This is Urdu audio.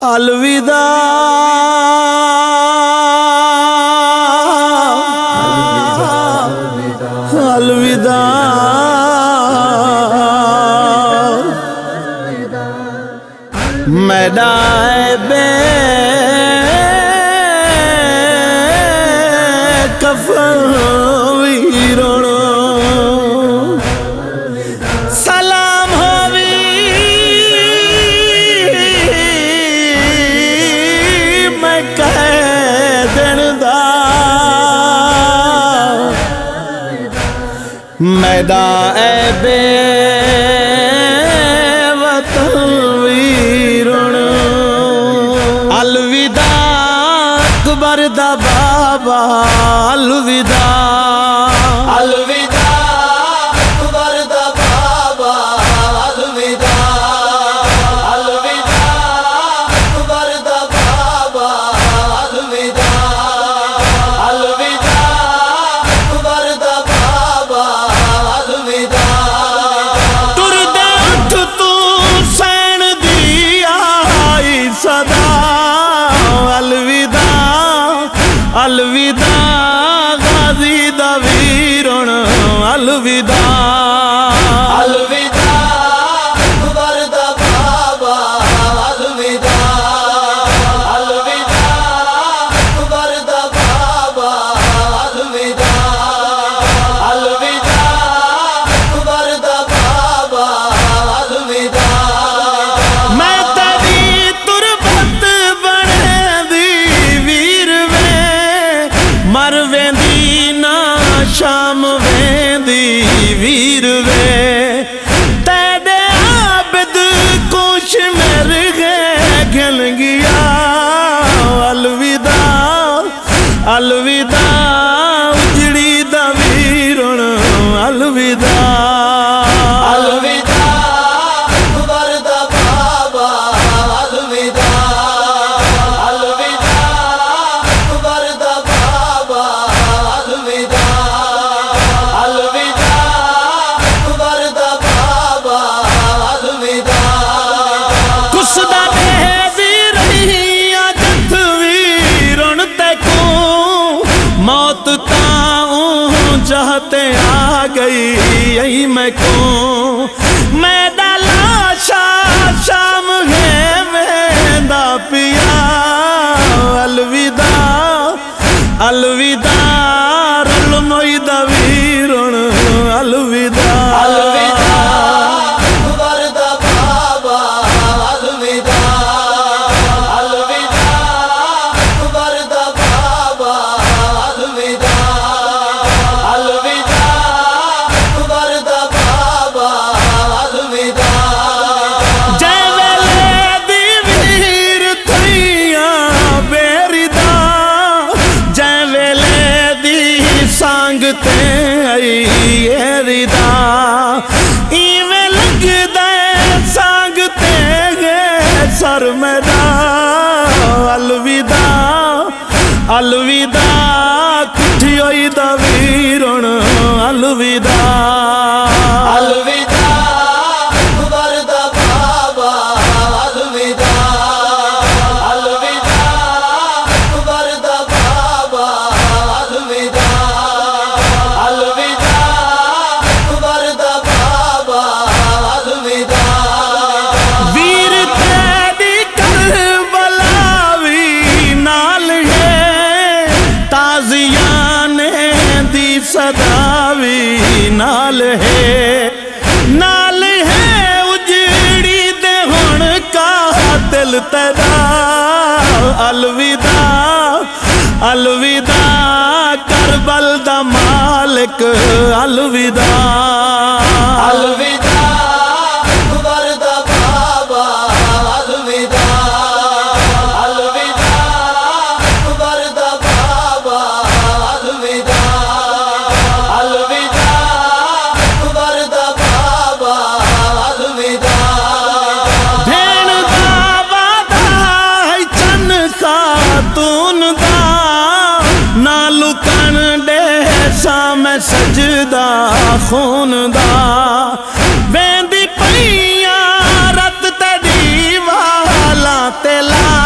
الوداع الوداع میدان بے کفن ویرونو سلام ہووی میں کہہ دن دا میدان بے وطن ویرونو الوداع اکبر دا بابا الوداع الوداع اکبر دا بابا الوداع الوداع اکبر دا بابا الوداع الوداع اکبر دا بابا الوداع ٹردے اٹھ تو سین دی آئی صدا الوداع الوداع غازی دا ویرن الوداع الوداع اکبر دا بابا الوداع الوداع اکبر دا بابا الوداع الوداع اکبر دا بابا الوداع میں تیری تربت بنے دی ویر وے مر ویندی نا شام ویندی ویر وے تیرے عابد کچھ مر گئے گل گیا الوداع الوداع اجڑی دا ویرن الوداع الوداع اکبر دا بابا الوداع الوداع اکبر دا بابا الوداع الوداع اکبر دا بابا الوداع کس دا دے ویرہی جت ویرن تے کو موت تاؤں چاہتے آ گئی یہی میں کو میں لاشا شام ہے ویندا پیا الوداع الوداع رل موئی دا ویرن الوداع الوداع اکبر دا بابا الوداع الوداع اکبر دا بابا الوداع الوداع اکبر دا بابا الوداع جے ویلے دی ویر تھیاں بیردا جے ویلے دی سانگتے آئی ردا ایویں لگدا سانگتے گے سر میرا الوداع الوداع کٹھی ہوئی دا ویرن الوداع الوداع اکبر دا بابا الوداع الوداع اکبر دا بابا الوداع الوداع اکبر دا بابا الوداع ویر تیری کربلا وی نال ہے تازیان دی صدا وی نال ہے اجڑی دے ہن قاتل تیرا الوداع الوداع کربل دا مالک الوداع الوداع اکبر دا بابا الوداع الوداع اکبر دا بابا الوداع الوداع اکبر دا بابا الوداع بھین دا وعدہ ہے چن خاتون دا نہ لکن دے سام سجدہ خون دا ویندی پئیاں رت تیری والا تیلا